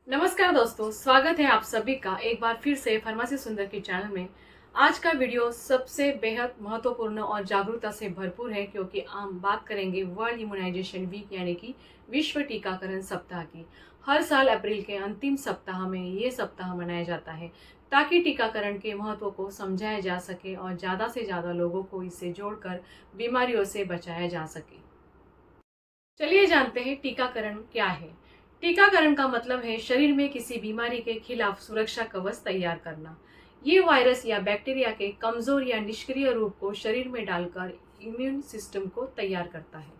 नमस्कार दोस्तों, स्वागत है आप सभी का एक बार फिर से फार्मेसी सुंदर के चैनल में। आज का वीडियो सबसे बेहद महत्वपूर्ण और जागरूकता से भरपूर है क्योंकि हम बात करेंगे वर्ल्ड इम्यूनाइजेशन वीक यानी कि विश्व टीकाकरण सप्ताह की। हर साल अप्रैल के अंतिम सप्ताह में ये सप्ताह मनाया जाता है ताकि टीकाकरण के महत्व को समझाया जा सके और ज़्यादा से ज़्यादा लोगों को इससे जोड़कर बीमारियों से बचाया जा सके। चलिए जानते हैं टीकाकरण क्या है। टीकाकरण का मतलब है शरीर में किसी बीमारी के खिलाफ सुरक्षा कवच तैयार करना। ये वायरस या बैक्टीरिया के कमजोर या निष्क्रिय रूप को शरीर में डालकर इम्यून सिस्टम को तैयार करता है।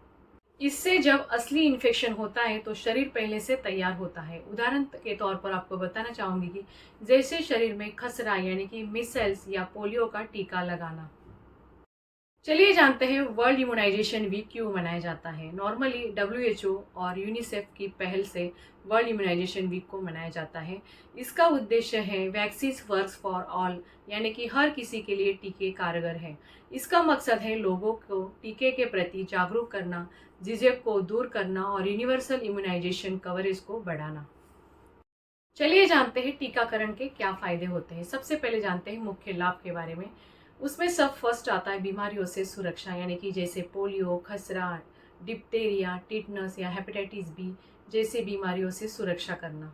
इससे जब असली इन्फेक्शन होता है तो शरीर पहले से तैयार होता है। उदाहरण के तौर पर आपको बताना चाहूंगी कि जैसे शरीर में खसरा यानी कि मिसल्स या पोलियो का टीका लगाना। चलिए जानते हैं वर्ल्ड इम्यूनाइजेशन वीक क्यों मनाया जाता है। नॉर्मली डब्ल्यूएचओ और यूनिसेफ की पहल से वर्ल्ड इम्यूनाइजेशन वीक को मनाया जाता है। इसका उद्देश्य है वैक्सीन वर्क्स फॉर ऑल यानी कि हर किसी के लिए टीके कारगर है। इसका मकसद है लोगों को टीके के प्रति जागरूक करना, झिझक को दूर करना और यूनिवर्सल इम्यूनाइजेशन कवरेज को बढ़ाना। चलिए जानते हैं टीकाकरण के क्या फायदे होते हैं। सबसे पहले जानते हैं मुख्य लाभ के बारे में। उसमें सब फर्स्ट आता है बीमारियों से सुरक्षा यानी कि जैसे पोलियो, खसरा, डिप्थेरिया, टिटनस या हेपेटाइटिस बी जैसे बीमारियों से सुरक्षा करना।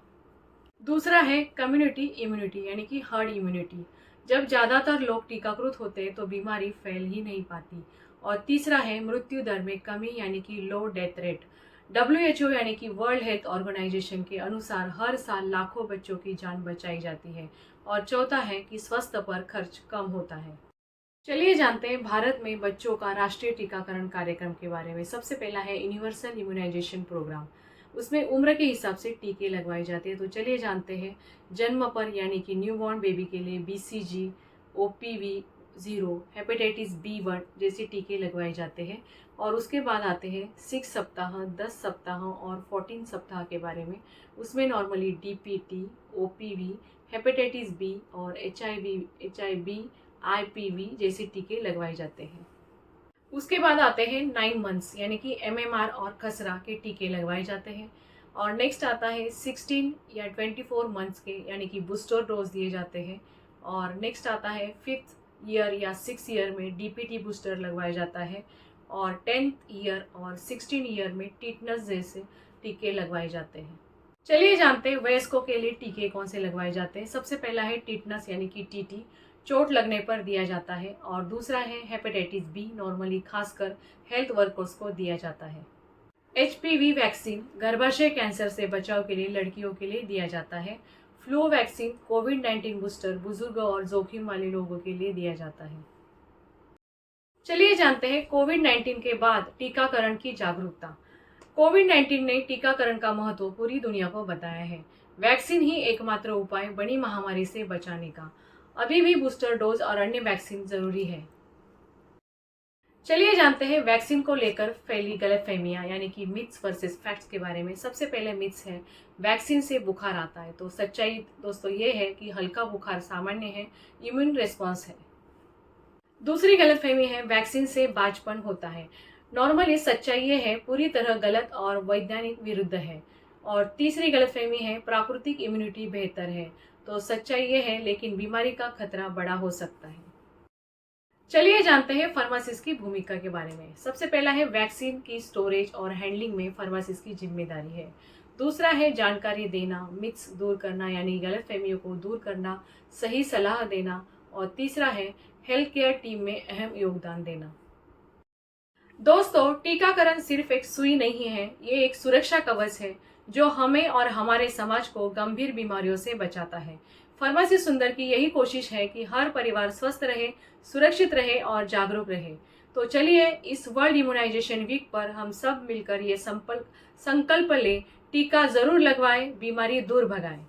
दूसरा है कम्युनिटी इम्यूनिटी यानी कि हर्ड इम्यूनिटी। जब ज़्यादातर लोग टीकाकृत होते हैं तो बीमारी फैल ही नहीं पाती। और तीसरा है मृत्यु दर में कमी यानी कि लो डेथ रेट। डब्ल्यूएचओ यानी कि वर्ल्ड हेल्थ ऑर्गेनाइजेशन के अनुसार हर साल लाखों बच्चों की जान बचाई जाती है। और चौथा है कि स्वास्थ्य पर खर्च कम होता है। चलिए जानते हैं भारत में बच्चों का राष्ट्रीय टीकाकरण कार्यक्रम के बारे में। सबसे पहला है यूनिवर्सल इम्यूनाइजेशन प्रोग्राम। उसमें उम्र के हिसाब से टीके लगवाए जाते हैं। तो चलिए जानते हैं जन्म पर यानी कि न्यूबॉर्न बेबी के लिए बीसीजी, ओपीवी 0, हेपेटाइटिस बी 1 जैसे टीके लगवाए जाते हैं। और उसके बाद आते हैं 6 सप्ताह, 10 सप्ताह और 14 सप्ताह के बारे में। उसमें normally DPT, OPV, hepatitis B और एचआईवी आईपीवी जैसे टीके लगवाए जाते हैं। उसके बाद आते हैं 9 मंथ्स यानी कि एमएमआर और खसरा के टीके लगवाए जाते हैं। और नेक्स्ट आता है 16 या 24 मंथ्स के यानी कि बूस्टर डोज दिए जाते हैं। और नेक्स्ट आता है 5th ईयर या 6 ईयर में डीपीटी बूस्टर लगवाया जाता है। और 10th ईयर और 16 ईयर में टिटनस जैसे टीके लगवाए जाते हैं। चलिए जानते हैं वयस्कों के लिए टीके कौन से लगवाए जाते हैं। सबसे पहला है टिटनस यानी कि टीटी, चोट लगने पर दिया जाता है। और दूसरा है हेपेटाइटिस बी, नॉर्मली खासकर हेल्थ वर्कर्स को दिया जाता है। एचपीवी वैक्सीन गर्भाशय कैंसर से बचाव के लिए लड़कियों के लिए दिया जाता है। फ्लू वैक्सीन, कोविड-19 बूस्टर बुजुर्ग और जोखिम वाले लोगों के लिए दिया जाता है। चलिए जानते हैं कोविड-19 के बाद टीकाकरण की जागरूकता। कोविड-19 ने टीकाकरण का महत्व पूरी दुनिया को बताया है। वैक्सीन ही एकमात्र उपाय बड़ी महामारी से बचाने का। अभी भी बूस्टर डोज और अन्य वैक्सीन जरूरी है। चलिए जानते हैं वैक्सीन को लेकर फैली गलतफहमियां यानी कि मिथ्स वर्सेस फैक्ट्स के बारे में। सबसे पहले मिथ्स है वैक्सीन से बुखार आता है। तो सच्चाई दोस्तों ये है कि हल्का बुखार सामान्य है, इम्यून रिस्पॉन्स है। दूसरी गलतफहमी है वैक्सीन से बांझपन होता है। नॉर्मली सच्चाई ये है पूरी तरह गलत और वैज्ञानिक विरुद्ध है। और तीसरी गलतफहमी है प्राकृतिक इम्यूनिटी बेहतर है। तो सच्चाई ये है लेकिन बीमारी का खतरा बड़ा हो सकता है। चलिए जानते हैं फार्मासिस्ट की भूमिका के बारे में। सबसे पहला है वैक्सीन की स्टोरेज और हैंडलिंग में फार्मासिस्ट की जिम्मेदारी है। दूसरा है जानकारी देना, मिथ्स दूर करना यानी गलतफहमियों को दूर करना, सही सलाह देना। और तीसरा है हेल्थ केयर टीम में अहम योगदान देना। दोस्तों, टीकाकरण सिर्फ एक सुई नहीं है, ये एक सुरक्षा कवच है जो हमें और हमारे समाज को गंभीर बीमारियों से बचाता है। फार्मेसी सुंदर की यही कोशिश है कि हर परिवार स्वस्थ रहे, सुरक्षित रहे और जागरूक रहे। तो चलिए इस वर्ल्ड इम्यूनाइजेशन वीक पर हम सब मिलकर ये संकल्प लें, टीका जरूर लगवाएं, बीमारी दूर भगाएं।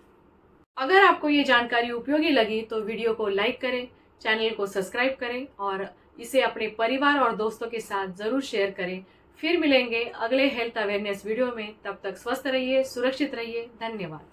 अगर आपको ये जानकारी उपयोगी लगी तो वीडियो को लाइक करें, चैनल को सब्सक्राइब करें और इसे अपने परिवार और दोस्तों के साथ जरूर शेयर करें। फिर मिलेंगे अगले हेल्थ अवेयरनेस वीडियो में। तब तक स्वस्थ रहिए, सुरक्षित रहिए। धन्यवाद।